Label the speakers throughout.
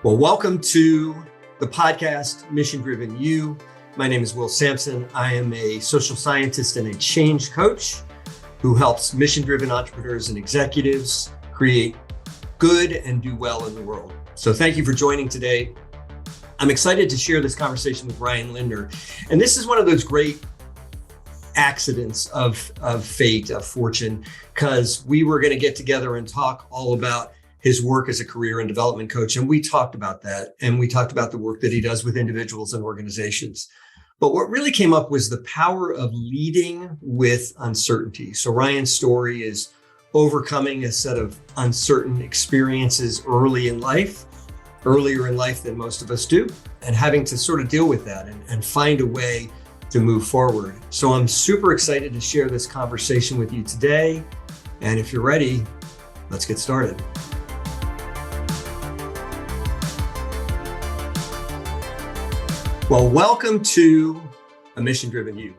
Speaker 1: Well, welcome to the podcast, Mission Driven You. My name is Will Sampson. I am a social scientist and a change coach who helps mission-driven entrepreneurs and executives create good and do well in the world. So thank you for joining today. I'm excited to share this conversation with Ryan Lindner. And this is one of those great accidents of fate, of fortune, because we were going to get together and talk all about his work as a career and development coach. And we talked about that. And we talked about the work that he does with individuals and organizations. But what really came up was the power of leading with uncertainty. So Ryan's story is overcoming a set of uncertain experiences earlier in life than most of us do, and having to sort of deal with that and find a way to move forward. So I'm super excited to share this conversation with you today. And if you're ready, let's get started. Well, welcome to A Mission Driven You.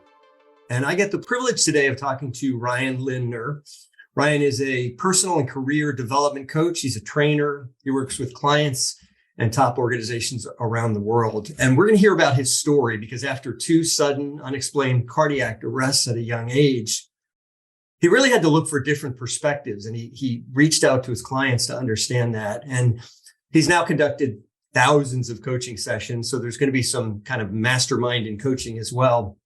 Speaker 1: And I get the privilege today of talking to Ryan Lindner. Ryan is a personal and career development coach. He's a trainer. He works with clients and top organizations around the world. And we're going to hear about his story because after two sudden, unexplained cardiac arrests at a young age, he really had to look for different perspectives. And he reached out to his clients to understand that. And he's now conducted thousands of coaching sessions. So there's going to be some kind of mastermind in coaching as well.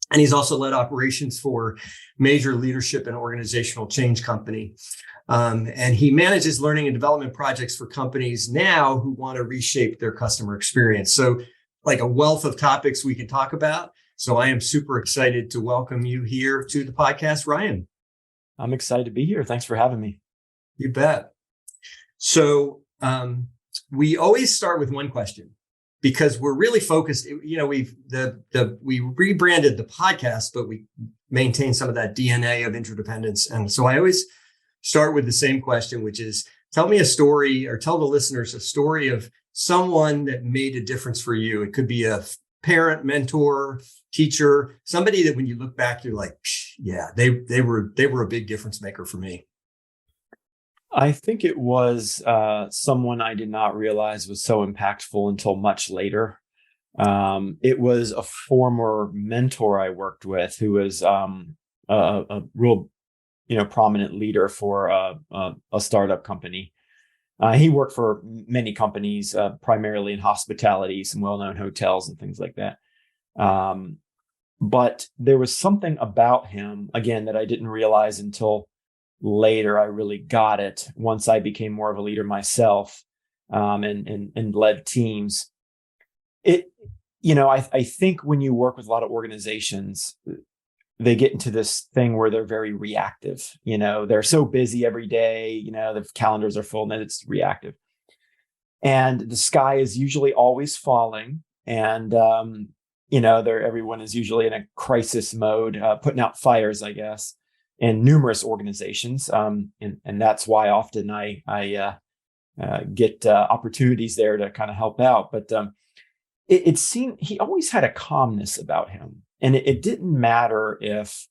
Speaker 1: And he's also led operations for major leadership and organizational change company. And he manages learning and development projects for companies now who want to reshape their customer experience. So like a wealth of topics we can talk about. So I am super excited to welcome you here to the podcast, Ryan.
Speaker 2: I'm excited to be here. Thanks for having me.
Speaker 1: You bet. So we always start with one question because we're really focused. You know, we rebranded the podcast, but we maintain some of that DNA of interdependence. And so I always start with the same question, which is tell me a story or tell the listeners a story of someone that made a difference for you. It could be a parent, mentor, teacher, somebody that when you look back, you're like, yeah, they were a big difference maker for me.
Speaker 2: I think it was someone I did not realize was so impactful until much later. It was a former mentor I worked with who was a real, prominent leader for a startup company. He worked for many companies, primarily in hospitality, some well-known hotels and things like that. But there was something about him, again, that I didn't realize until later. I really got it once I became more of a leader myself, and led teams. I think when you work with a lot of organizations, they get into this thing where they're very reactive. They're so busy every day, the calendars are full and then it's reactive. And the sky is usually always falling. And, everyone is usually in a crisis mode, putting out fires, I guess, in numerous organizations. And that's why often I get opportunities there to kind of help out. But it seemed he always had a calmness about him. And it didn't matter if,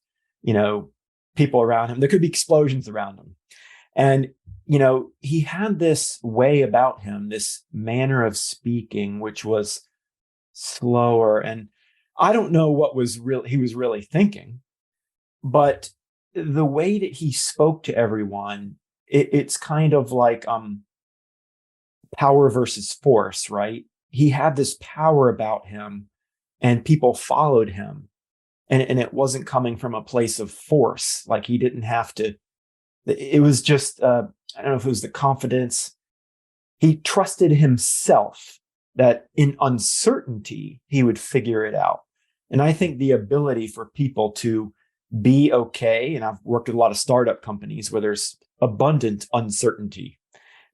Speaker 2: people around him, there could be explosions around him. And, he had this way about him, this manner of speaking, which was slower. And I don't know what he was really thinking, but the way that he spoke to everyone, it's kind of like power versus force, right? He had this power about him and people followed him. And it wasn't coming from a place of force. Like he didn't have to, it was just, I don't know if it was the confidence. He trusted himself that in uncertainty, he would figure it out. And I think the ability for people to be okay, and I've worked with a lot of startup companies where there's abundant uncertainty.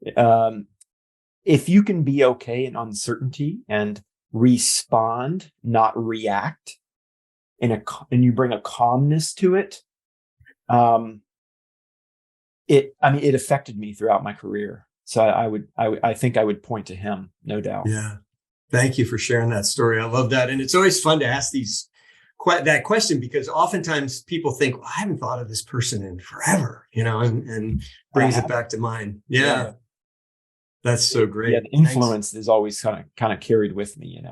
Speaker 2: If you can be okay in uncertainty and respond, not react, and you bring a calmness to it, it affected me throughout my career. So I think I would point to him, no doubt.
Speaker 1: Yeah. Thank you for sharing that story. I love that. And it's always fun to ask that question because oftentimes people think, well, I haven't thought of this person in forever, and brings it back to mind. Yeah. That's so
Speaker 2: Yeah,
Speaker 1: great.
Speaker 2: the
Speaker 1: Thanks.
Speaker 2: influence is always kind of carried with me,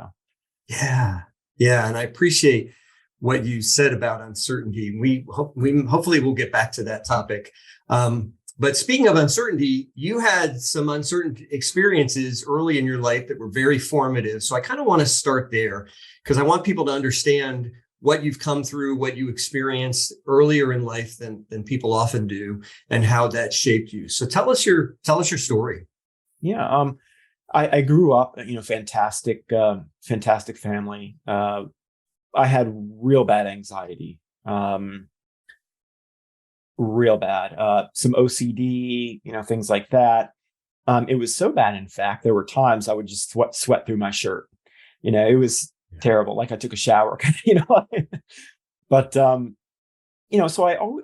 Speaker 1: Yeah. Yeah. And I appreciate what you said about uncertainty. We hopefully we'll get back to that topic. But speaking of uncertainty, you had some uncertain experiences early in your life that were very formative. So I kind of want to start there because I want people to understand what you've come through, what you experienced earlier in life than people often do, and how that shaped you. So tell us your story.
Speaker 2: Yeah. I grew up, fantastic, fantastic family. I had real bad anxiety, real bad, some OCD, things like that. It was so bad, in fact, there were times I would just sweat through my shirt. It was terrible. Like I took a shower, but, so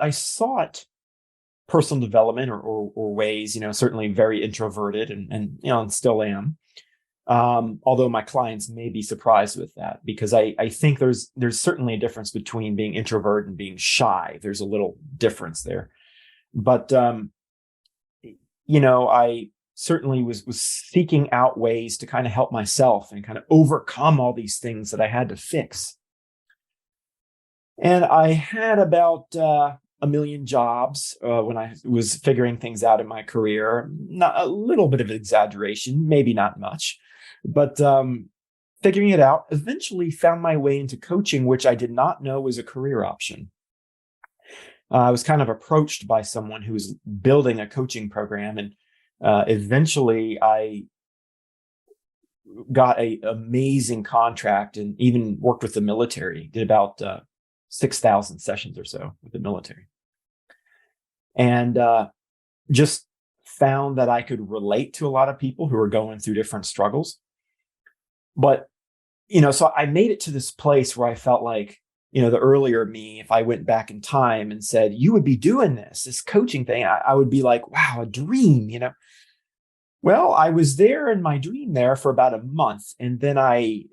Speaker 2: I sought personal development or ways, certainly very introverted and still am. Although my clients may be surprised with that because I think there's certainly a difference between being introvert and being shy. There's a little difference there, but I certainly was seeking out ways to kind of help myself and kind of overcome all these things that I had to fix. And I had about a million jobs when I was figuring things out in my career. Not a little bit of exaggeration, maybe not much, but figuring it out. Eventually, found my way into coaching, which I did not know was a career option. I was kind of approached by someone who was building a coaching program, and eventually I got an amazing contract and even worked with the military. Did about 6,000 sessions or so with the military. And just found that I could relate to a lot of people who are going through different struggles. But, so I made it to this place where I felt like, the earlier me, if I went back in time and said, you would be doing this coaching thing, I would be like, wow, a dream, Well, I was there in my dream there for about a month, and then I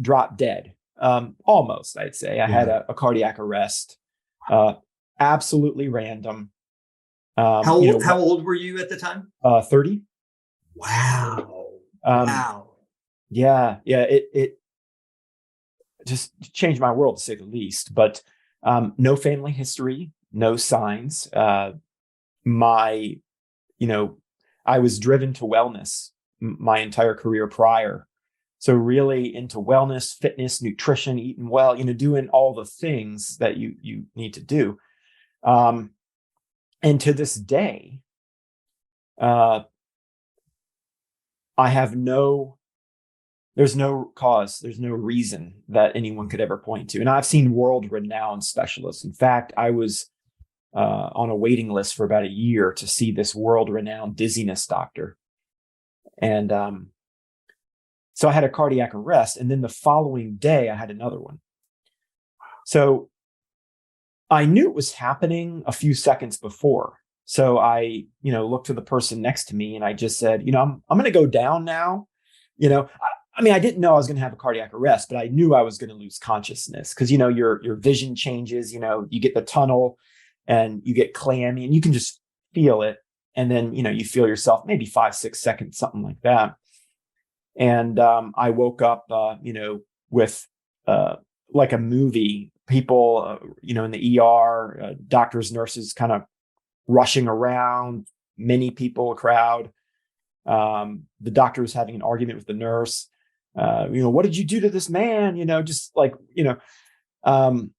Speaker 2: dropped dead. Almost, I'd say. I had a cardiac arrest, absolutely random.
Speaker 1: How old were you at the time?
Speaker 2: 30.
Speaker 1: Wow.
Speaker 2: Um,
Speaker 1: Wow.
Speaker 2: yeah, it just changed my world to say the least. But no family history, no signs. My, I was driven to wellness my entire career prior. So really into wellness, fitness, nutrition, eating well, doing all the things that you need to do. And to this day, I have there's no cause, there's no reason that anyone could ever point to. And I've seen world-renowned specialists. In fact, I was on a waiting list for about a year to see this world-renowned dizziness doctor. And so I had a cardiac arrest, and then the following day I had another one. So I knew it was happening a few seconds before. So I, looked to the person next to me and I just said, I'm going to go down now. I didn't know I was going to have a cardiac arrest, but I knew I was going to lose consciousness because, your vision changes, you get the tunnel and you get clammy and you can just feel it. And then, you feel yourself maybe 5-6 seconds, something like that. And I woke up, with like a movie, people, in the ER, doctors, nurses kind of rushing around, many people, a crowd. The doctor was having an argument with the nurse. What did you do to this man? Just like, and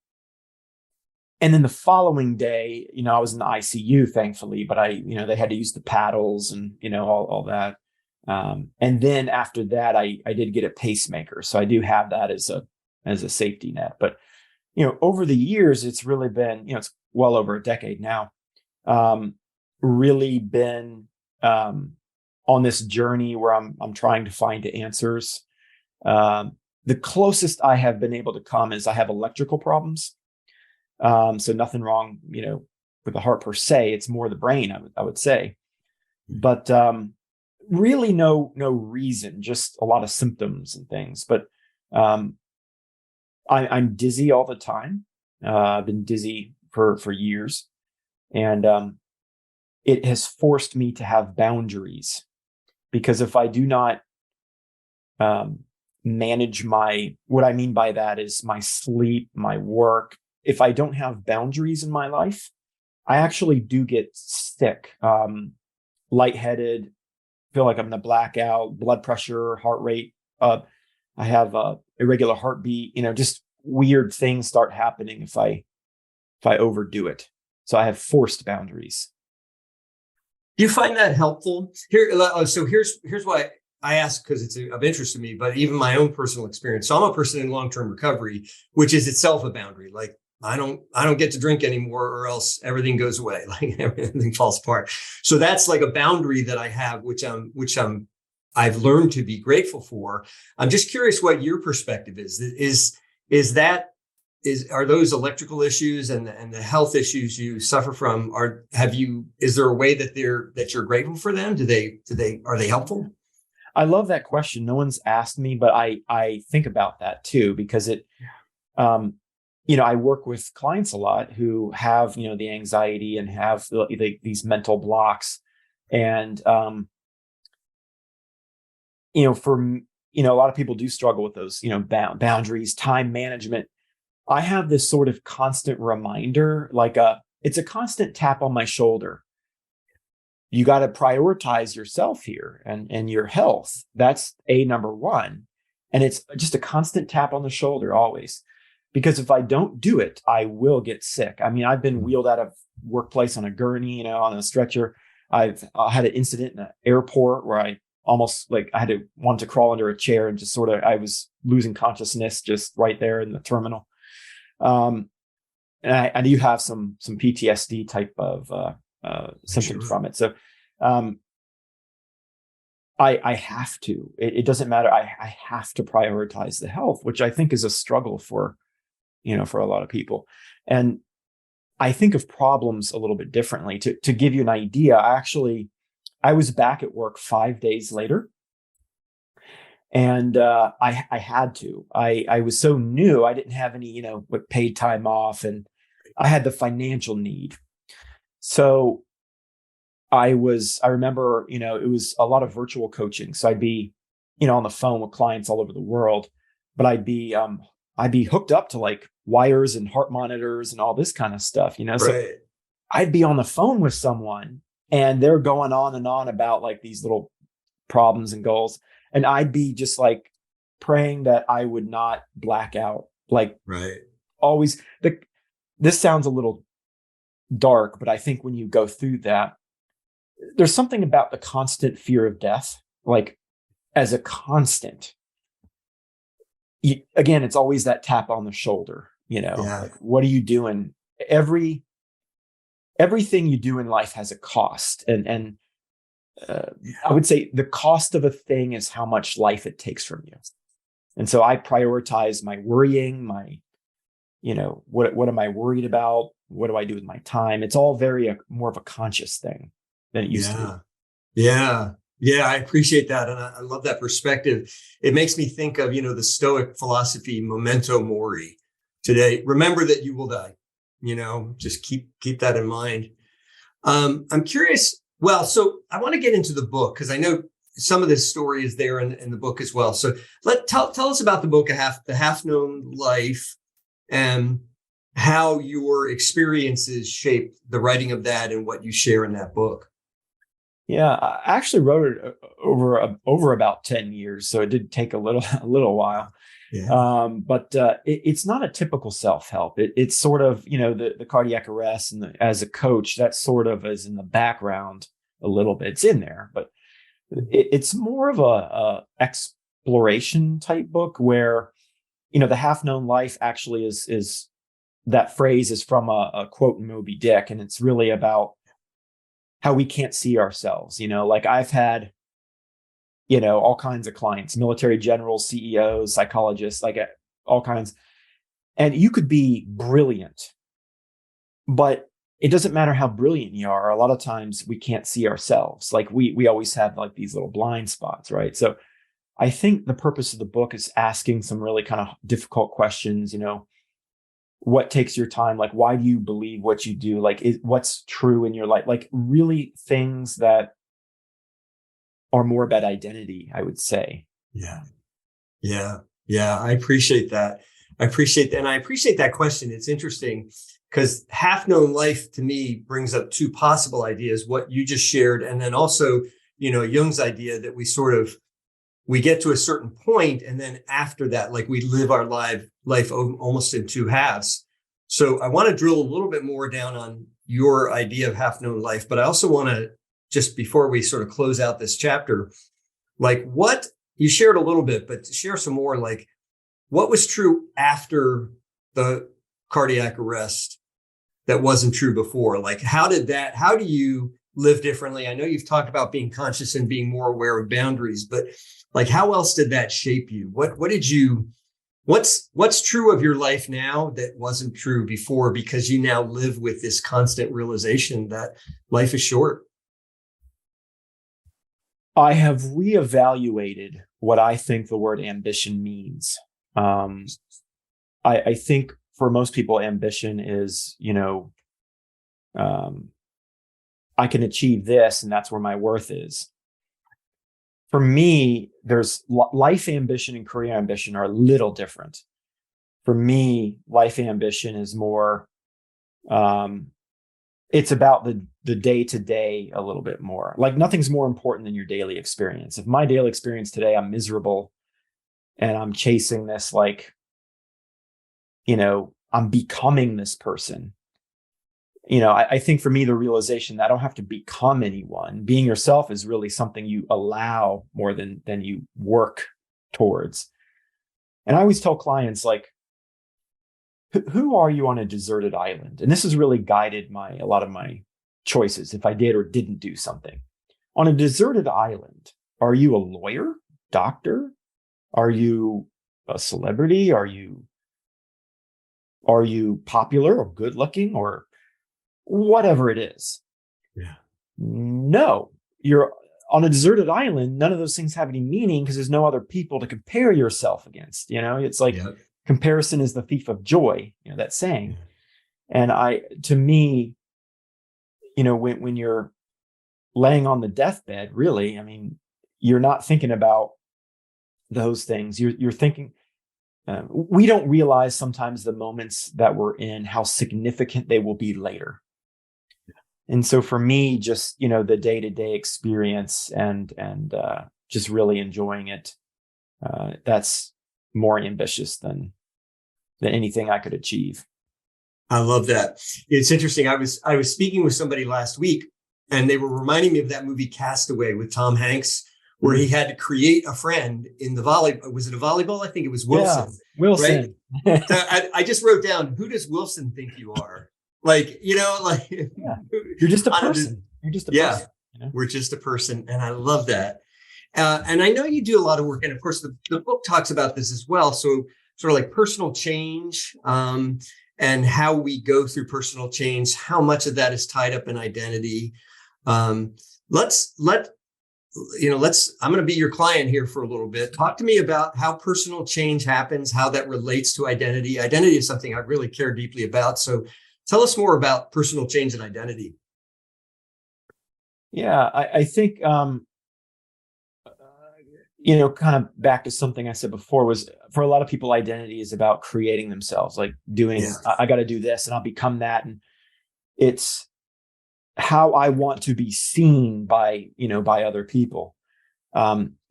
Speaker 2: then the following day, I was in the ICU, thankfully, but they had to use the paddles and, all that. And then after that, I did get a pacemaker. So I do have that as a safety net. But, over the years, it's really been, it's well over a decade now, really been on this journey where I'm trying to find answers. The closest I have been able to come is I have electrical problems. So nothing wrong, with the heart per se. It's more the brain, I would say. But really no reason, just a lot of symptoms and things. But I'm dizzy all the time. I've been dizzy for years, and it has forced me to have boundaries. because if I do not manage what I mean by that is my sleep, my work. If I don't have boundaries in my life, I actually do get sick, lightheaded, feel like I'm in a blackout, blood pressure, heart rate. I have irregular heartbeat, just weird things start happening if I overdo it. So I have forced boundaries.
Speaker 1: Do you find that helpful? So here's why I ask, because it's of interest to me, but even my own personal experience. So I'm a person in long-term recovery, which is itself a boundary. Like I don't get to drink anymore, or else everything goes away. Like everything falls apart. So that's like a boundary that I have, which I've learned to be grateful for. I'm just curious what your perspective is. Are those electrical issues and the health issues you suffer from, is there a way that you're grateful for them? Are they helpful?
Speaker 2: I love that question. No one's asked me, but I think about that too, because I work with clients a lot who have, the anxiety and have these mental blocks. And, a lot of people do struggle with those, boundaries, time management. I have this sort of constant reminder, it's a constant tap on my shoulder. You got to prioritize yourself here and your health. That's number one. And it's just a constant tap on the shoulder always. Because if I don't do it, I will get sick. I mean, I've been wheeled out of workplace on a gurney, on a stretcher. I had an incident in an airport where I almost wanted to crawl under a chair and just I was losing consciousness just right there in the terminal. And I do have some PTSD type of symptoms from it. So I have to. It doesn't matter. I have to prioritize the health, which I think is a struggle for a lot of people. And I think of problems a little bit differently. To give you an idea, I was back at work 5 days later. And I had to. I was so new. I didn't have any, paid time off, and I had the financial need. So I remember, it was a lot of virtual coaching. So I'd be, on the phone with clients all over the world, but I'd be hooked up to wires and heart monitors and all this kind of stuff,
Speaker 1: Right.
Speaker 2: So I'd be on the phone with someone and they're going on and on about these little problems and goals. And I'd be just praying that I would not black out. Right. Always. This sounds a little dark, but I think when you go through that, there's something about the constant fear of death, as a constant. Again, it's always that tap on the shoulder,
Speaker 1: Yeah.
Speaker 2: What are you doing? Everything you do in life has a cost. And I would say the cost of a thing is how much life it takes from you. And so I prioritize my worrying, what am I worried about? What do I do with my time? It's all very more of a conscious thing than it used to be.
Speaker 1: Yeah. Yeah. I appreciate that. And I love that perspective. It makes me think of, the Stoic philosophy, memento mori. Today, remember that you will die, just keep that in mind. I'm curious. Well, so I want to get into the book because I know some of this story is there in the book as well. So tell us about the book, The Half Known Life, and how your experiences shaped the writing of that and what you share in that book.
Speaker 2: Yeah, I actually wrote it over about 10 years, so it did take a little while.
Speaker 1: Yeah.
Speaker 2: But it's not a typical self-help. It's sort of, the cardiac arrest and as a coach, that sort of is in the background a little bit. It's in there, but it's more of a exploration type book where, the half known life actually is that phrase is from a quote in Moby Dick, and it's really about how we can't see ourselves. I've had, all kinds of clients, military generals, CEOs, psychologists, all kinds. And you could be brilliant, but it doesn't matter how brilliant you are. A lot of times we can't see ourselves. We always have these little blind spots, right? So I think the purpose of the book is asking some really kind of difficult questions, what takes your time? Why do you believe what you do? What's true in your life? Really things that are more about identity, I would say.
Speaker 1: Yeah. Yeah. Yeah. I appreciate that. I appreciate that. And I appreciate that question. It's interesting because half known life to me brings up two possible ideas, what you just shared. And then also, Jung's idea that we get to a certain point, and then after that, like we live our life almost in two halves. So I want to drill a little bit more down on your idea of half known life, but I also want to, just before we sort of close out this chapter, like what you shared a little bit, but share some more, like what was true after the cardiac arrest that wasn't true before? Like, how do you live differently? I know you've talked about being conscious and being more aware of boundaries, but like, how else did that shape you? What's true of your life now that wasn't true before, because you now live with this constant realization that life is short?
Speaker 2: I have reevaluated what I think the word ambition means. I think for most people, ambition is, I can achieve this and that's where my worth is. For me, there's life ambition and career ambition are a little different. For me, life ambition is more, it's about the day to day a little bit more. Like nothing's more important than your daily experience. If my daily experience today, I'm miserable and I'm chasing this, like, I'm becoming this person. I think for me, the realization that I don't have to become anyone. Being yourself is really something you allow more than you work towards. And I always tell clients, like, who are you on a deserted island? And this has really guided a lot of my choices, if I did or didn't do something. On a deserted island, are you a lawyer, doctor? Are you a celebrity? Are you popular or good looking or whatever it is?
Speaker 1: Yeah.
Speaker 2: No, you're on a deserted island. None of those things have any meaning because there's no other people to compare yourself against. It's like comparison is the thief of joy, that saying. And to me, when you're laying on the deathbed, really, I mean, you're not thinking about those things. You're thinking, we don't realize sometimes the moments that we're in, how significant they will be later. And so for me, just, the day-to-day experience and just really enjoying it, that's more ambitious than anything I could achieve.
Speaker 1: I love that. It's interesting. I was speaking with somebody last week and they were reminding me of that movie Castaway with Tom Hanks, where he had to create a friend in the volleyball. Was it a volleyball? I think it was Wilson.
Speaker 2: Yeah, Wilson.
Speaker 1: Right? So I just wrote down, who does Wilson think you are? Like,
Speaker 2: You're just a person. You're just a person.
Speaker 1: We're just a person. And I love that. And I know you do a lot of work. And of course, the book talks about this as well. So sort of like personal change and how we go through personal change, how much of that is tied up in identity. I'm going to be your client here for a little bit. Talk to me about how personal change happens, how that relates to identity. Identity is something I really care deeply about. So tell us more about personal change and identity.
Speaker 2: Yeah, I think, kind of back to something I said before, was for a lot of people, identity is about creating themselves, like I got to do this and I'll become that. And it's how I want to be seen by other people.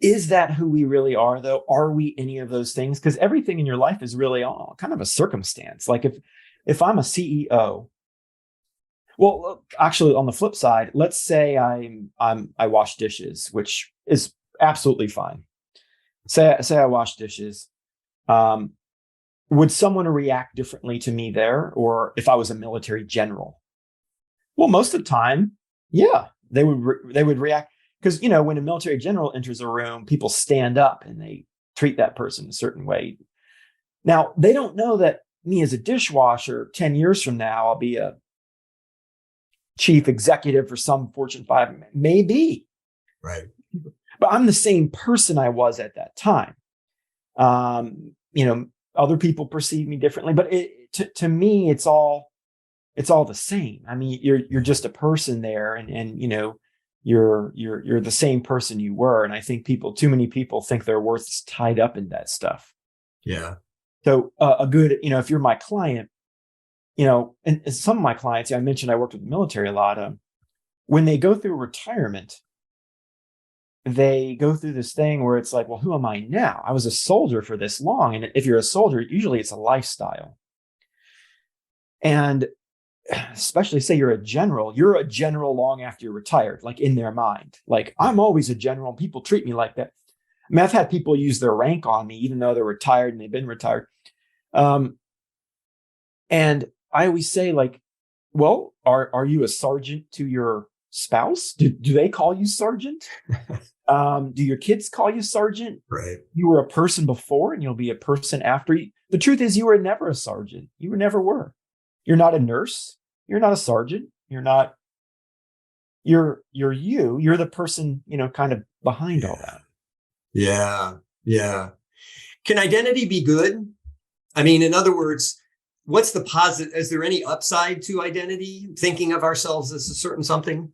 Speaker 2: Is that who we really are, though? Are we any of those things? Because everything in your life is really all kind of a circumstance. Like if I'm a CEO, well, actually, on the flip side, let's say I wash dishes, which is absolutely fine. Say I wash dishes. Would someone react differently to me there, or if I was a military general? Well, most of the time, yeah, they would react, because when a military general enters a room, people stand up and they treat that person a certain way. Now, they don't know that me as a dishwasher, 10 years from now, I'll be a chief executive for some Fortune 5, maybe.
Speaker 1: Right.
Speaker 2: But I'm the same person I was at that time. Other people perceive me differently, but to me, it's all the same. I mean, you're just a person there, and you're the same person you were. And I think too many people think their worth is tied up in that stuff.
Speaker 1: Yeah.
Speaker 2: So a good, if you're my client, and some of my clients, I mentioned I worked with the military a lot. When they go through retirement, they go through this thing where it's like, well, who am I now? I was a soldier for this long. And if you're a soldier, usually it's a lifestyle. And especially say you're a general long after you're retired, like in their mind, like I'm always a general. People treat me like that. I mean, I've had people use their rank on me, even though they're retired and they've been retired. And I always say, like, well, are you a sergeant to your spouse? Do they call you sergeant? Do your kids call you sergeant?
Speaker 1: Right.
Speaker 2: You were a person before and you'll be a person after you. The truth is you were never a sergeant. You never were. You're not a nurse. You're not a sergeant. You're the person, kind of behind all that.
Speaker 1: Yeah. Yeah. Can identity be good? I mean, in other words, what's the positive? Is there any upside to identity? Thinking of ourselves as a certain something?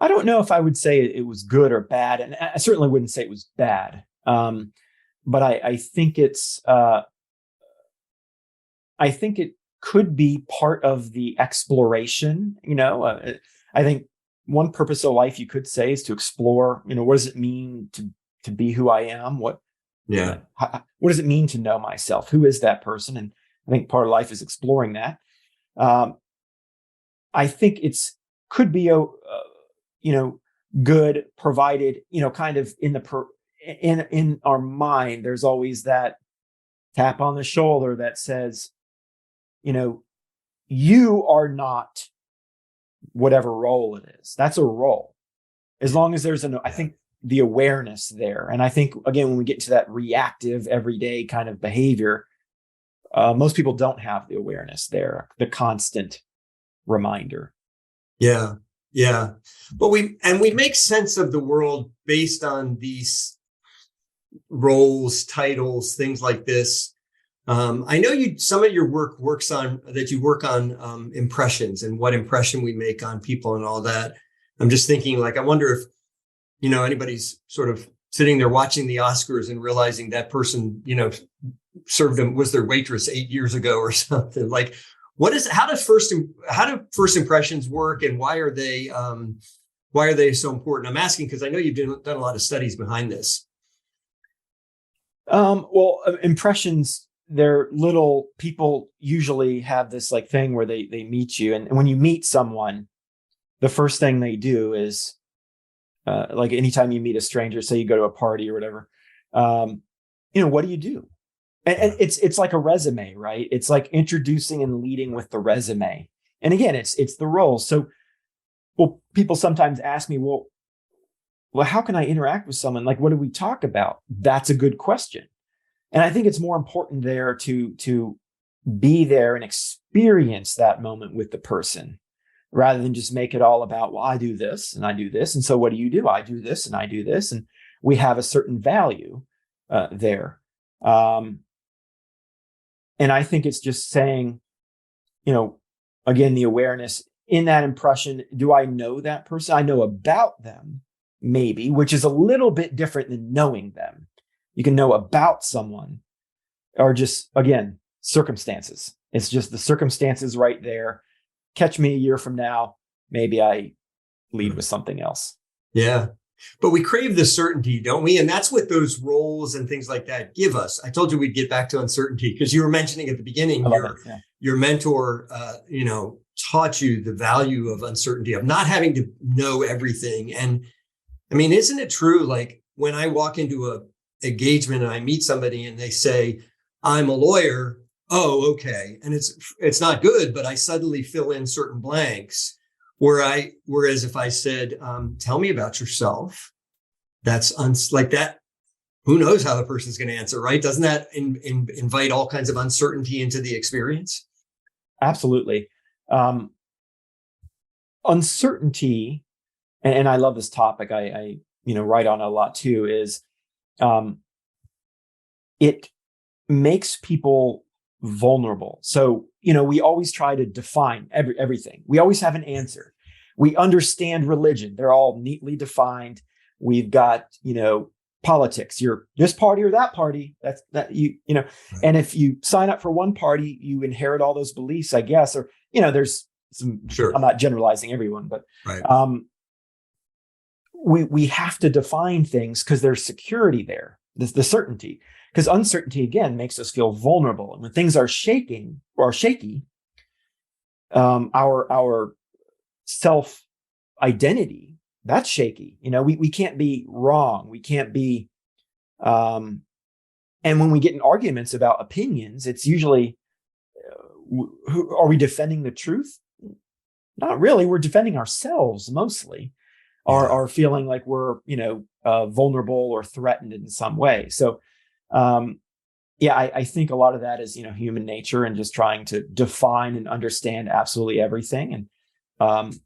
Speaker 2: I don't know if I would say it was good or bad. And I certainly wouldn't say it was bad. But I think I think it could be part of the exploration. I think one purpose of life, you could say, is to explore, what does it mean to be who I am? What does it mean to know myself? Who is that person? And I think part of life is exploring that. I think could be good, provided, kind of in our mind, there's always that tap on the shoulder that says, you are not whatever role it is. That's a role. As long as there's I think the awareness there. And I think, again, when we get to that reactive everyday kind of behavior, most people don't have the awareness there, the constant reminder.
Speaker 1: Yeah. Yeah. But we make sense of the world based on these roles, titles, things like this. I know some of your work work on impressions and what impression we make on people and all that. I'm just thinking, like, I wonder if, anybody's sort of sitting there watching the Oscars and realizing that person, was their waitress 8 years ago or something. Like, how do first impressions work, and why are they so important? I'm asking because I know you've done a lot of studies behind this.
Speaker 2: Well, impressions, they're little, people usually have this like thing where they meet you. And when you meet someone, the first thing they do is, like anytime you meet a stranger, say you go to a party or whatever, what do you do? And it's like a resume, right? It's like introducing and leading with the resume. And again, it's the role. So, well, people sometimes ask me, well, how can I interact with someone? Like, what do we talk about? That's a good question. And I think it's more important there to be there and experience that moment with the person, rather than just make it all about, well, I do this and I do this. And so what do you do? I do this and I do this. And we have a certain value there. And I think it's just saying, again, the awareness in that impression. Do I know that person? I know about them, maybe, which is a little bit different than knowing them. You can know about someone, or just, again, circumstances. It's just the circumstances right there. Catch me a year from now, maybe I lead with something else. Yeah.
Speaker 1: But we crave the certainty, don't we? And that's what those roles and things like that give us. I told you we'd get back to uncertainty because you were mentioning at the beginning, your mentor, taught you the value of uncertainty, of not having to know everything. And I mean, isn't it true? Like, when I walk into a engagement and I meet somebody and they say, I'm a lawyer. Oh, okay. And it's not good, but I suddenly fill in certain blanks. Whereas if I said, tell me about yourself, that's like that. Who knows how the person's going to answer, right? Doesn't that invite all kinds of uncertainty into the experience?
Speaker 2: Absolutely. Uncertainty, and I love this topic. I write on it a lot too, is it makes people vulnerable. So, we always try to define everything. We always have an answer. We understand religion. They're all neatly defined. We've got, politics. You're this party or that party. Right. And if you sign up for one party, you inherit all those beliefs, I guess, or, there's some,
Speaker 1: sure.
Speaker 2: I'm not generalizing everyone, but,
Speaker 1: right.
Speaker 2: We have to define things because there's security there, the certainty, because uncertainty again makes us feel vulnerable. And when things are shaky, our self identity, that's shaky. We can't be wrong. We can't be, and when we get in arguments about opinions, it's usually, are we defending the truth? Not really. We're defending ourselves mostly, are feeling like we're, vulnerable or threatened in some way. So, I think a lot of that is, human nature and just trying to define and understand absolutely everything. And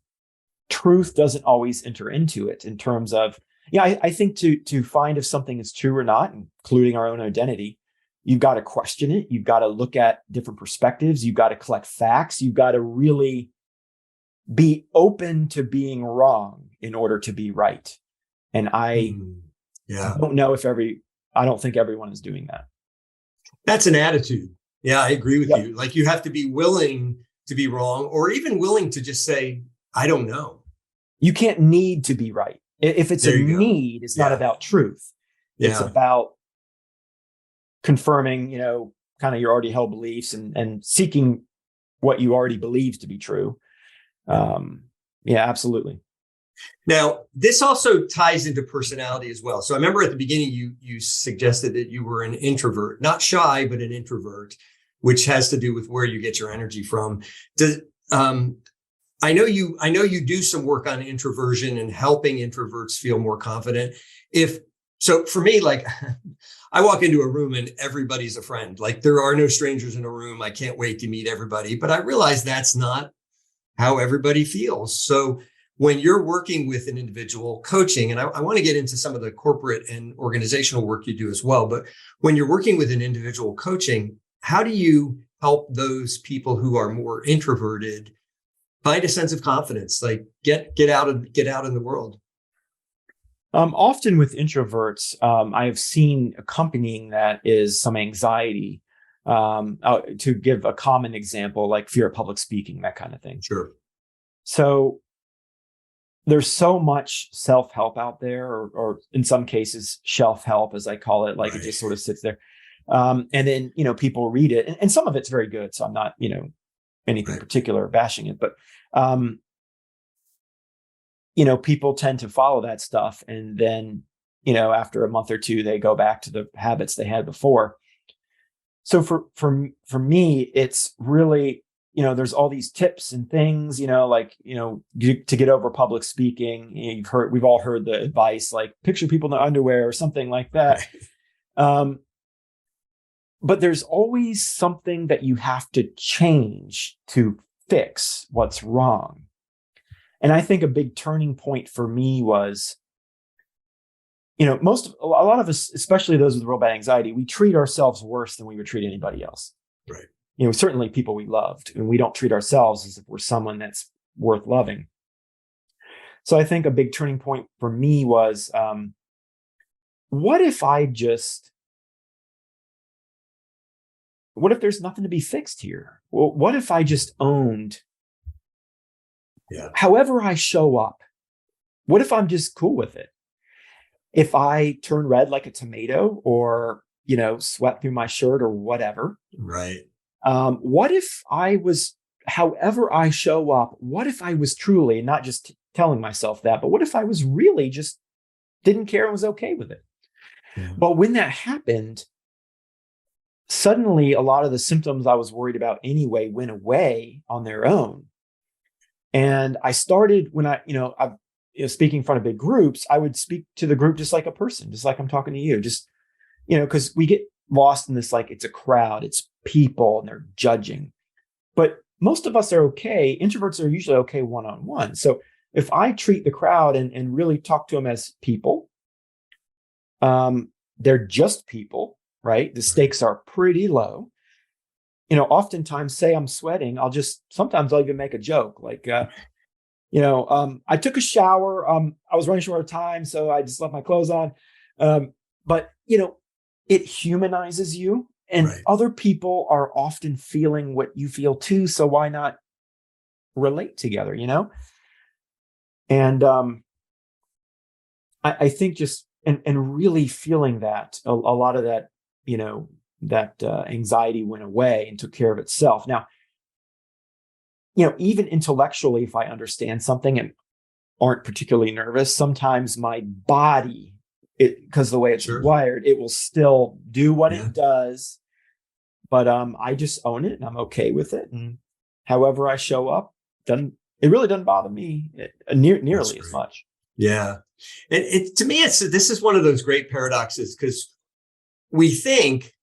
Speaker 2: truth doesn't always enter into it in terms of, I think to find if something is true or not, including our own identity, you've got to question it. You've got to look at different perspectives. You've got to collect facts. You've got to really be open to being wrong in order to be right. And I don't know I don't think everyone is doing that.
Speaker 1: That's an attitude. Yeah, I agree with you. Like you have to be willing to be wrong, or even willing to just say, I don't know.
Speaker 2: You can't need to be right. If it's a need, it's not about truth. It's about confirming, kind of your already held beliefs and seeking what you already believe to be true. Absolutely.
Speaker 1: Now, this also ties into personality as well. So I remember at the beginning, you suggested that you were an introvert, not shy, but an introvert, which has to do with where you get your energy from. I know you do some work on introversion and helping introverts feel more confident. So for me, like I walk into a room and everybody's a friend. Like there are no strangers in a room. I can't wait to meet everybody, but I realize that's not how everybody feels. So when you're working with an individual coaching, and I want to get into some of the corporate and organizational work you do as well, but when you're working with an individual coaching, how do you help those people who are more introverted find a sense of confidence, like get out in the world?
Speaker 2: Often with introverts, I have seen accompanying that is some anxiety. To give a common example, like fear of public speaking, that kind of thing.
Speaker 1: Sure.
Speaker 2: So there's so much self-help out there, or in some cases, shelf help, as I call it, like it just sort of sits there. And then, people read it and some of it's very good. So I'm not, anything particular bashing it, but, people tend to follow that stuff. And then, after a month or two, they go back to the habits they had before. So for me, it's really, there's all these tips and things, to get over public speaking. We've all heard the advice, like picture people in their underwear or something like that. Right. But there's always something that you have to change to fix what's wrong. And I think a big turning point for me was, a lot of us, especially those with real bad anxiety, we treat ourselves worse than we would treat anybody else.
Speaker 1: Right.
Speaker 2: Certainly people we loved, and we don't treat ourselves as if we're someone that's worth loving. So I think a big turning point for me was, what if there's nothing to be fixed here? Well, what if I just owned, however I show up, what if I'm just cool with it? If I turn red like a tomato or, sweat through my shirt or whatever.
Speaker 1: Right.
Speaker 2: What if I was, however I show up, what if I was truly, not just telling myself that, but what if I was really just didn't care and was okay with it? Yeah. But when that happened, suddenly a lot of the symptoms I was worried about anyway went away on their own. And I started when speaking in front of big groups, I would speak to the group just like a person, just like I'm talking to you, just, because we get lost in this, like it's a crowd, it's people and they're judging. But most of us are okay. Introverts are usually okay one-on-one. So if I treat the crowd and really talk to them as people, they're just people, right? The stakes are pretty low. Oftentimes say I'm sweating, sometimes I'll even make a joke like, I took a shower. I was running short of time, so I just left my clothes on. But it humanizes you, and
Speaker 1: Right.
Speaker 2: other people are often feeling what you feel too. So why not relate together? And I think just and really feeling that a lot of that, that anxiety went away and took care of itself. Now, even intellectually, if I understand something and aren't particularly nervous, sometimes my body, because the way it's
Speaker 1: Sure.
Speaker 2: wired, it will still do what
Speaker 1: Yeah.
Speaker 2: it does. But I just own it and I'm okay with it. And however I show up, it really doesn't bother me
Speaker 1: That's
Speaker 2: nearly as
Speaker 1: great.
Speaker 2: much.
Speaker 1: Yeah. And to me, this is one of those great paradoxes because we think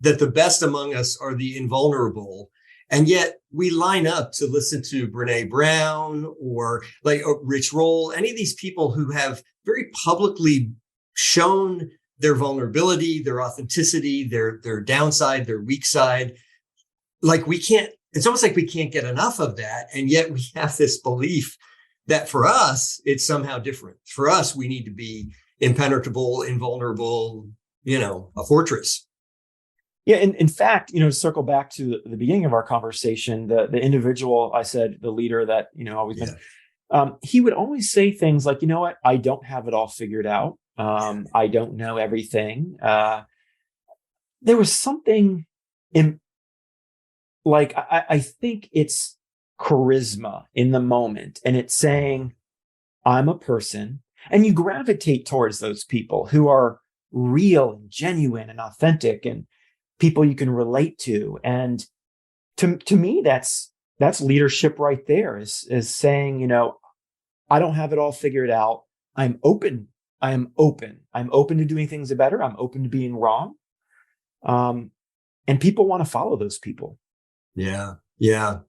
Speaker 1: that the best among us are the invulnerable. And yet we line up to listen to Brene Brown or like Rich Roll, any of these people who have very publicly shown their vulnerability, their authenticity, their downside, their weak side. Like it's almost like we can't get enough of that. And yet we have this belief that for us, it's somehow different. For us, we need to be impenetrable, invulnerable, a fortress.
Speaker 2: Yeah, in fact, to circle back to the beginning of our conversation, the individual I said, the leader that always
Speaker 1: Yeah.
Speaker 2: mentioned, he would always say things like, "You know what? I don't have it all figured out. I don't know everything." There was something in, like, I think it's charisma in the moment, and it's saying, "I'm a person," and you gravitate towards those people who are real and genuine and authentic and people you can relate to. And to me, that's leadership right there, is saying, I don't have it all figured out. I'm open. I am open. I'm open to doing things better. I'm open to being wrong. Um, and people want to follow those people.
Speaker 1: Yeah. Yeah.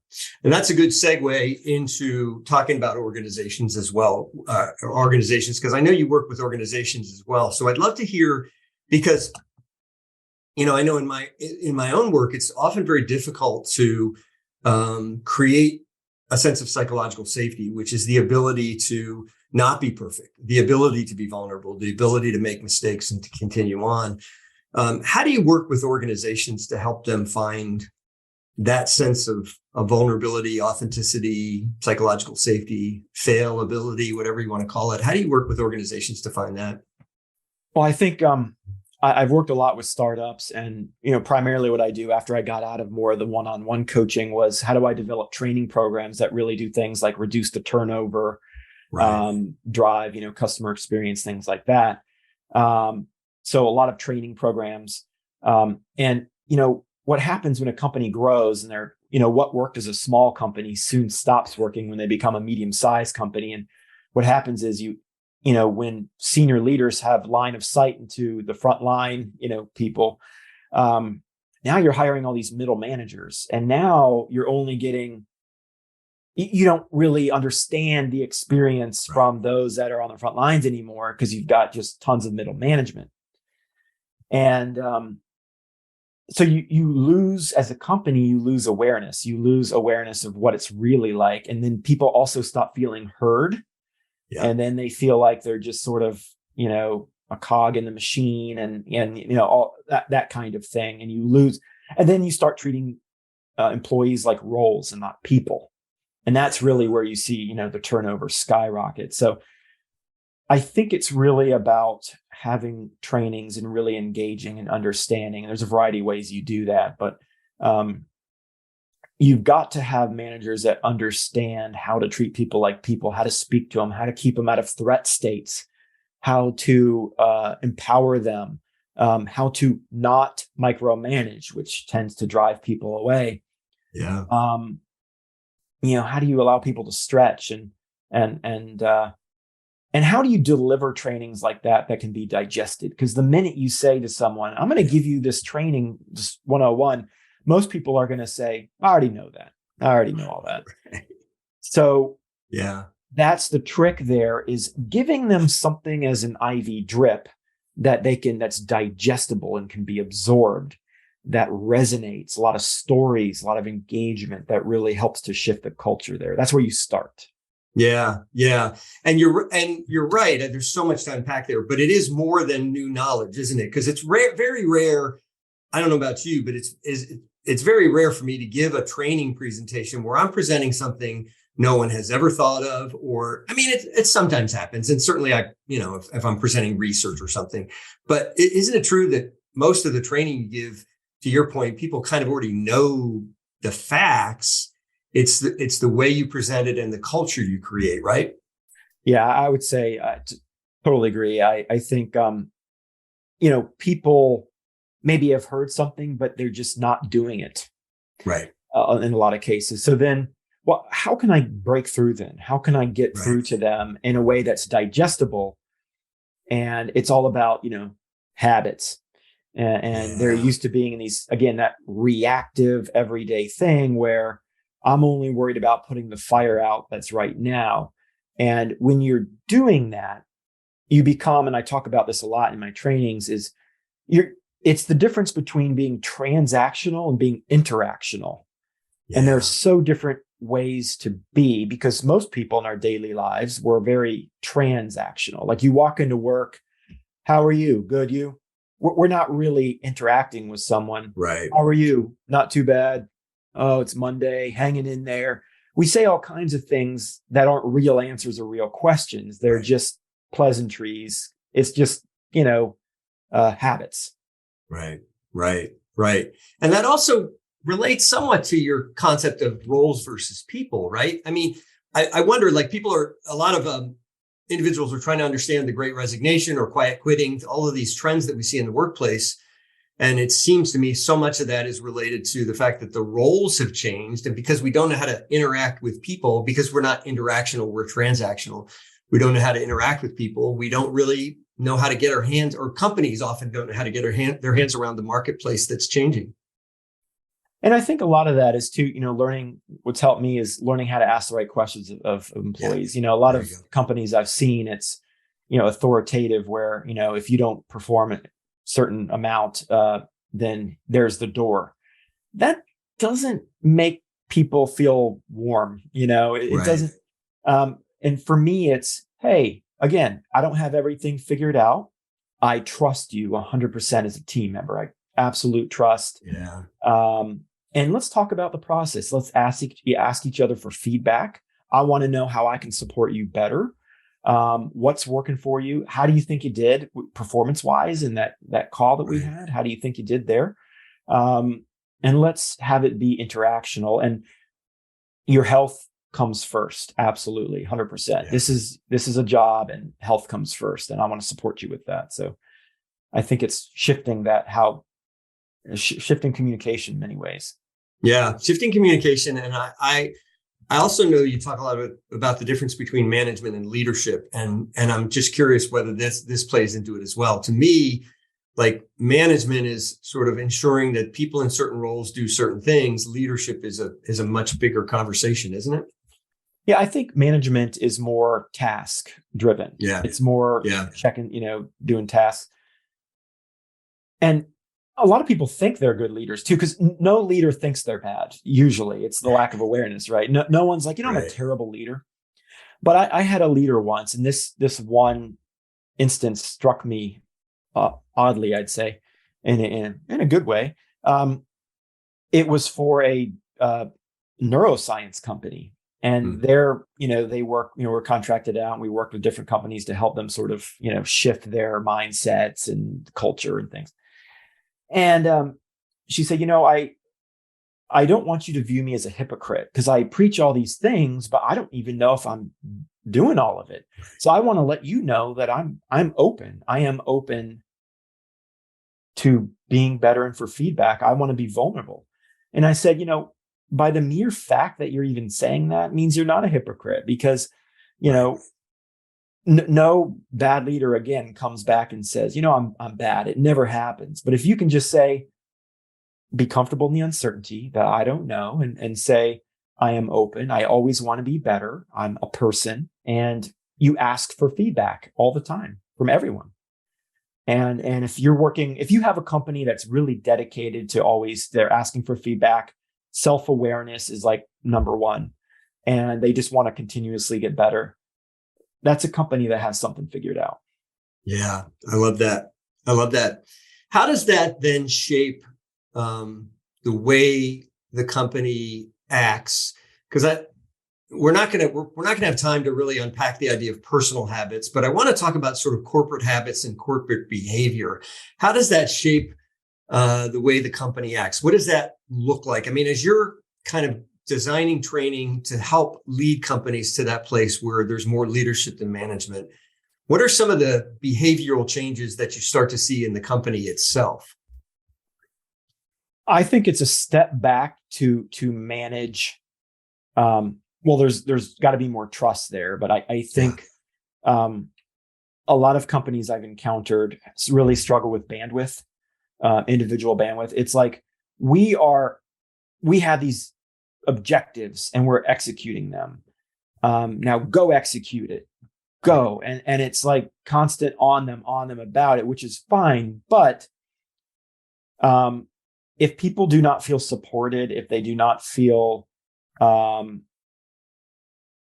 Speaker 1: And that's a good segue into talking about organizations as well, because I know you work with organizations as well. So I'd love to hear, because I know in my own work, it's often very difficult to create a sense of psychological safety, which is the ability to not be perfect, the ability to be vulnerable, the ability to make mistakes and to continue on. How do you work with organizations to help them find that sense of vulnerability, authenticity, psychological safety, failability, whatever you want to call it? How do you work with organizations to find that?
Speaker 2: Well, I think I've worked a lot with startups, and primarily what I do after I got out of more of the one-on-one coaching was, how do I develop training programs that really do things like reduce the turnover,
Speaker 1: Right.
Speaker 2: drive customer experience, things like that. So a lot of training programs, and what happens when a company grows, and what worked as a small company soon stops working when they become a medium-sized company. And what happens is when senior leaders have line of sight into the front line, people, now you're hiring all these middle managers, and now you're only getting, you don't really understand the experience
Speaker 1: Right.
Speaker 2: from those that are on the front lines anymore, because you've got just tons of middle management. And so you lose, as a company, you lose awareness of what it's really like. And then people also stop feeling heard.
Speaker 1: Yeah.
Speaker 2: And then they feel like they're just sort of, a cog in the machine, and all that kind of thing. And you lose, and then you start treating employees like roles and not people. And that's really where you see, the turnover skyrocket. So I think it's really about having trainings and really engaging and understanding. And there's a variety of ways you do that, but you've got to have managers that understand how to treat people like people, how to speak to them, how to keep them out of threat states, how to empower them, how to not micromanage, which tends to drive people away.
Speaker 1: Yeah.
Speaker 2: How do you allow people to stretch, and how do you deliver trainings like that can be digested? Because the minute you say to someone, "I'm going to give you this training, just 101," most people are going to say, "I already know that. I already know all that." So
Speaker 1: Yeah.
Speaker 2: that's the trick there, is giving them something as an IV drip that's digestible and can be absorbed, that resonates, a lot of stories, a lot of engagement that really helps to shift the culture there. That's where you start.
Speaker 1: Yeah, yeah. And you're right. There's so much to unpack there, but it is more than new knowledge, isn't it? Because it's rare, very rare. I don't know about you, but it's very rare for me to give a training presentation where I'm presenting something no one has ever thought of, or I mean, it sometimes happens, and certainly if I'm presenting research or something, but isn't it true that most of the training you give, to your point, people kind of already know the facts. It's the way you present it and the culture you create, right?
Speaker 2: Yeah, I would say totally agree. I think people maybe have heard something, but they're just not doing it
Speaker 1: Right.
Speaker 2: in a lot of cases. So then, well, how can I break through then? How can I get
Speaker 1: Right.
Speaker 2: through to them in a way that's digestible? And it's all about, habits. And they're
Speaker 1: Yeah.
Speaker 2: used to being in these, again, that reactive everyday thing where I'm only worried about putting the fire out that's right now. And when you're doing that, you become, and I talk about this a lot in my trainings, is you're it's the difference between being transactional and being interactional. And there's
Speaker 1: Yeah.
Speaker 2: so different ways to be, because most people in our daily lives were very transactional. Like you walk into work, how are you? Good, you? We're not really interacting with someone.
Speaker 1: Right.
Speaker 2: How are you? Not too bad. Oh, it's Monday, hanging in there. We say all kinds of things that aren't real answers or real questions. They're
Speaker 1: Right.
Speaker 2: just pleasantries. It's just, habits.
Speaker 1: Right. Right. Right. And that also relates somewhat to your concept of roles versus people, right? I mean, I wonder, like, a lot of individuals are trying to understand the great resignation or quiet quitting, all of these trends that we see in the workplace. And it seems to me so much of that is related to the fact that the roles have changed. And because we don't know how to interact with people, because we're not interactional, we're transactional. We don't know how to interact with people. We don't really know how to get our hands, or companies often don't know how to get their hands around the marketplace that's changing.
Speaker 2: And I think a lot of that is too, learning. What's helped me is learning how to ask the right questions of
Speaker 1: Yeah,
Speaker 2: employees. A lot
Speaker 1: there
Speaker 2: of
Speaker 1: you go.
Speaker 2: companies I've seen, it's, authoritative where, if you don't perform a certain amount, then there's the door. That doesn't make people feel warm. It
Speaker 1: Right.
Speaker 2: doesn't. And for me, it's, hey, again, I don't have everything figured out. I trust you 100% as a team member. I absolute trust.
Speaker 1: Yeah.
Speaker 2: Um, and let's talk about the process. Let's ask each other for feedback. I want to know how I can support you better. What's working for you? How do you think you did performance wise in that call that we
Speaker 1: Right.
Speaker 2: had? How do you think you did there? And let's have it be interactional. And your health comes first. Absolutely, 100%.
Speaker 1: Yeah.
Speaker 2: This is a job, and health comes first. And I want to support you with that. So I think it's shifting communication in many ways.
Speaker 1: Yeah. Shifting communication. And I also know you talk a lot about the difference between management and leadership. And I'm just curious whether this plays into it as well. To me, like, management is sort of ensuring that people in certain roles do certain things. Leadership is a much bigger conversation, isn't it?
Speaker 2: Yeah, I think management is more task driven.
Speaker 1: Yeah.
Speaker 2: It's more
Speaker 1: Yeah.
Speaker 2: checking, doing tasks. And a lot of people think they're good leaders too, because no leader thinks they're bad. Usually it's the lack of awareness, right? No one's like, I'm a
Speaker 1: Right.
Speaker 2: terrible leader. But I had a leader once, and this one instance struck me oddly, I'd say, in a good way. It was for a neuroscience company, and
Speaker 1: Hmm.
Speaker 2: they work, we're contracted out, and we work with different companies to help them sort of, shift their mindsets and culture and things. And she said, I don't want you to view me as a hypocrite, because I preach all these things, but I don't even know if I'm doing all of it. So I want to let you know that I'm open. I am open to being better and for feedback. I want to be vulnerable. And I said, by the mere fact that you're even saying that means you're not a hypocrite, because, you
Speaker 1: Right.
Speaker 2: know, no bad leader again comes back and says, I'm bad. It never happens. But if you can just say, be comfortable in the uncertainty that I don't know, and say, I am open. I always want to be better. I'm a person. And you ask for feedback all the time from everyone. And if you have a company that's really dedicated to always, they're asking for feedback, self-awareness is like number one. and they just want to continuously get better. That's a company that has something figured out.
Speaker 1: Yeah, I love that. I love that. How does that then shape the way the company acts? Because we're not going to have time to really unpack the idea of personal habits, but I want to talk about sort of corporate habits and corporate behavior. How does that shape the way the company acts? What does that look like? I mean, as you're kind of designing training to help lead companies to that place where there's more leadership than management, what are some of the behavioral changes that you start to see in the company itself?
Speaker 2: I think it's a step back to manage. Well, there's got to be more trust there, but I think a lot of companies I've encountered really struggle with bandwidth, individual bandwidth. It's like we have these objectives and we're executing them. Now go execute it, go. And it's like constant on them about it, which is fine. But if people do not feel supported, if they do not feel,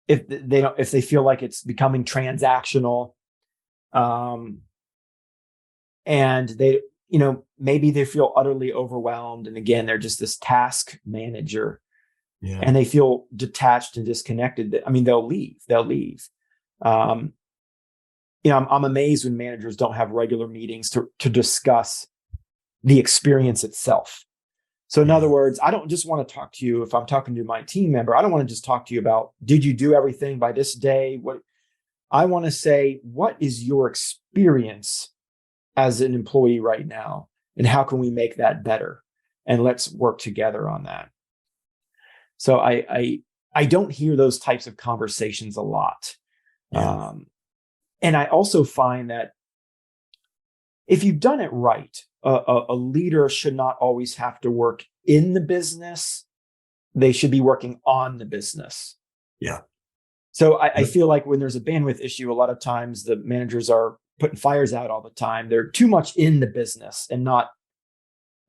Speaker 2: if they feel like it's becoming transactional, and they, maybe they feel utterly overwhelmed. And again, they're just this task manager, and they feel detached and disconnected. I mean, they'll leave. I'm amazed when managers don't have regular meetings to discuss the experience itself. So in other words, I don't just want to talk to you if I'm talking to my team member. I don't want to just talk to you about, did you do everything by this day? What I want to say, what is your experience as an employee right now? And how can we make that better? And let's work together on that. So I don't hear those types of conversations a lot. And I also find that if you've done it right, a leader should not always have to work in the business. They should be working on the business.
Speaker 1: Yeah.
Speaker 2: So I feel like when there's a bandwidth issue, a lot of times the managers are putting fires out all the time. They're too much in the business and not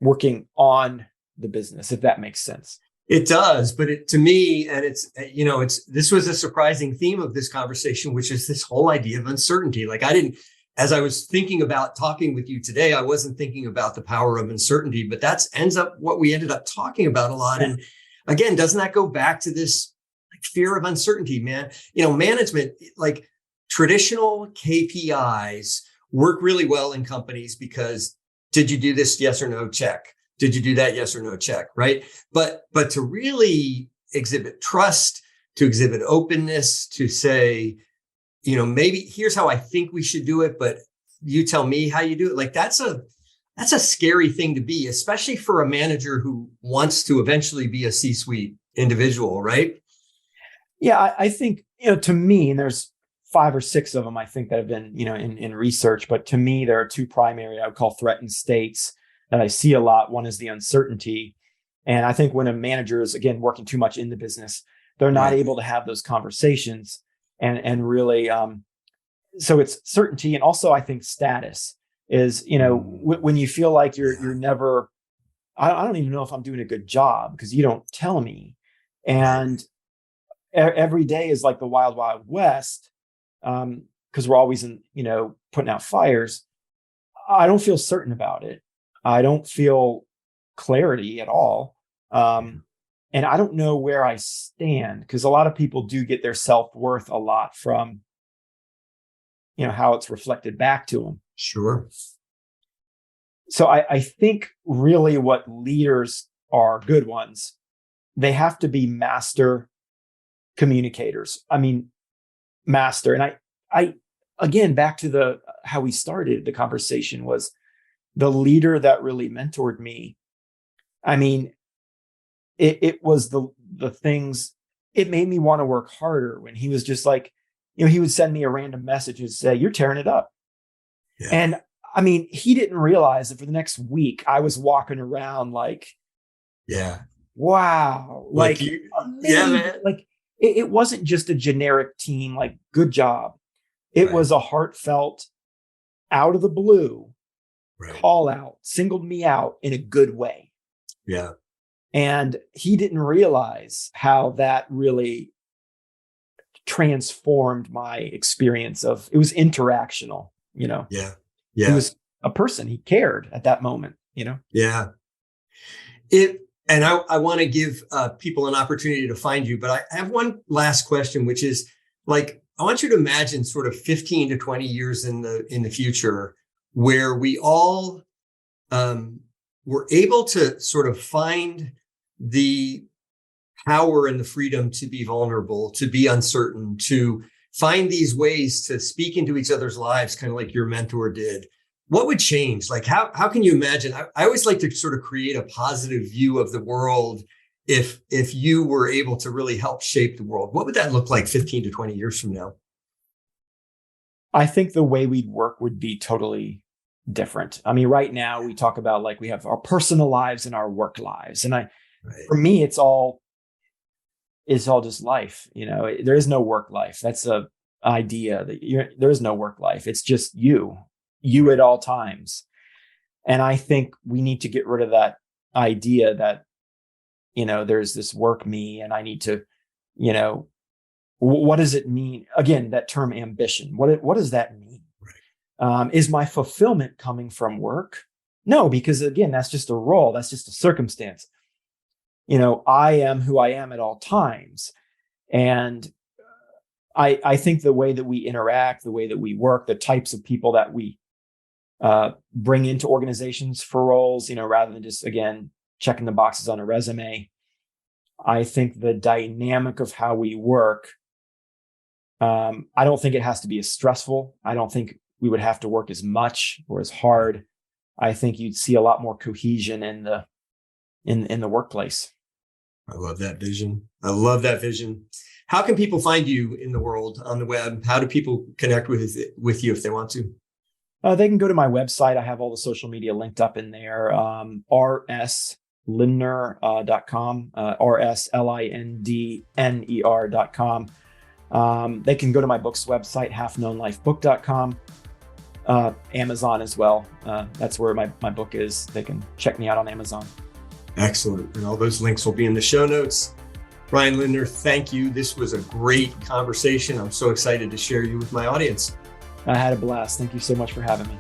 Speaker 2: working on the business, if that makes sense.
Speaker 1: It does, but to me, and this was a surprising theme of this conversation, which is this whole idea of uncertainty. Like as I was thinking about talking with you today, I wasn't thinking about the power of uncertainty, but that's ends up what we ended up talking about a lot. And again, doesn't that go back to this fear of uncertainty, man? Management, like traditional KPIs work really well in companies because did you do this? Yes or no? Check. Did you do that? Yes or no? Check. Right. But to really exhibit trust, to exhibit openness, to say, maybe here's how I think we should do it, but you tell me how you do it. Like that's a scary thing to be, especially for a manager who wants to eventually be a C-suite individual. Right.
Speaker 2: Yeah. I think, to me, and there's 5 or 6 of them, I think, that have been, in research, but to me, there are 2 primary, I would call threatened states that I see a lot. One is the uncertainty. And I think when a manager is, again, working too much in the business, they're not able to have those conversations and really, so it's certainty. And also I think status is, when you feel like you're never, I don't even know if I'm doing a good job because you don't tell me. And every day is like the wild, wild west. Because we're always putting out fires. I don't feel certain about it. I don't feel clarity at all. And I don't know where I stand because a lot of people do get their self-worth a lot from, how it's reflected back to them.
Speaker 1: Sure.
Speaker 2: So I think really what leaders are, good ones, they have to be master communicators. I mean, master. And I again, back to how we started the conversation was the leader that really mentored me. I mean, it was the things, it made me want to work harder when he was just like, he would send me a random message and say, "You're tearing it up." Yeah. And I mean, he didn't realize that for the next week I was walking around like, wow, like man. Like it wasn't just a generic team, like, good job. It was a heartfelt, out of the blue call out, singled me out in a good way.
Speaker 1: Yeah.
Speaker 2: And he didn't realize how that really transformed my experience of, it was interactional, you know.
Speaker 1: Yeah.
Speaker 2: He
Speaker 1: Yeah.
Speaker 2: was a person, he cared at that moment, you know.
Speaker 1: Yeah. And I want to give people an opportunity to find you, but I have one last question, which is like, I want you to imagine sort of 15 to 20 years in the future where we all were able to sort of find the power and the freedom to be vulnerable, to be uncertain, to find these ways to speak into each other's lives, kind of like your mentor did. What would change? Like, how can you imagine? I always like to sort of create a positive view of the world. If you were able to really help shape the world, what would that look like 15 to 20 years from now?
Speaker 2: I think the way we'd work would be totally different. I mean, right now we talk about like we have our personal lives and our work lives. And
Speaker 1: Right.
Speaker 2: for me, it's all just life. You know, there is no work life. That's a idea that there is no work life. It's just you at all times. And I think we need to get rid of that idea that, you know, there's this work me and I need to, you know, what does it mean? Again, that term ambition, what does that mean?
Speaker 1: Right.
Speaker 2: Is my fulfillment coming from work? No, because again, that's just a role. That's just a circumstance. You know, I am who I am at all times. And I think the way that we interact, the way that we work, the types of people that we bring into organizations for roles, you know, rather than just, again, checking the boxes on a resume. I think the dynamic of how we work, I don't think it has to be as stressful. I don't think we would have to work as much or as hard. I think you'd see a lot more cohesion in the workplace.
Speaker 1: I love that vision. I love that vision. How can people find you in the world on the web? How do people connect with you if they want to?
Speaker 2: They can go to my website. I have all the social media linked up in there. rslindner.com, rslindner.com. They can go to my book's website, halfknownlifebook.com. Amazon as well. That's where my book is. They can check me out on Amazon.
Speaker 1: Excellent. And all those links will be in the show notes. Ryan Lindner, thank you. This was a great conversation. I'm so excited to share you with my audience.
Speaker 2: I had a blast. Thank you so much for having me.